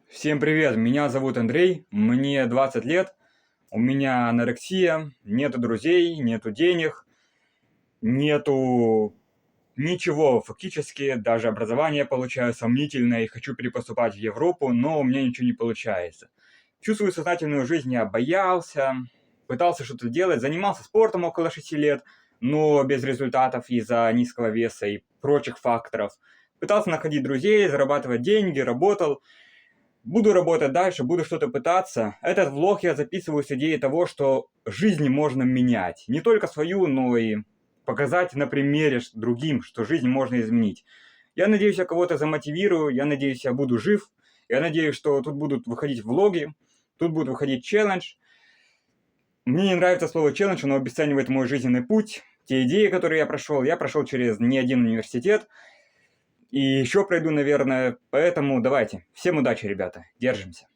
Всем привет, меня зовут Андрей, мне 20 лет, у меня анорексия, нету друзей, нету денег, нету ничего фактически, даже образование получаю сомнительное и хочу перепоступать в Европу, но у меня ничего не получается. Всю свою сознательную жизнь я боялся, пытался что-то делать, занимался спортом около 6 лет, но без результатов из-за низкого веса и прочих факторов. Пытался находить друзей, зарабатывать деньги, работал. Буду работать дальше, буду что-то пытаться. Этот влог я записываю с идеей того, что жизнь можно менять. Не только свою, но и показать на примере другим, что жизнь можно изменить. Я надеюсь, я кого-то замотивирую, я надеюсь, я буду жив. Я надеюсь, что тут будут выходить влоги, тут будет выходить челлендж. Мне не нравится слово челлендж, оно обесценивает мой жизненный путь. Те идеи, которые я прошел через не один университет. И еще пройду, наверное. Поэтому давайте. Всем удачи, ребята. Держимся.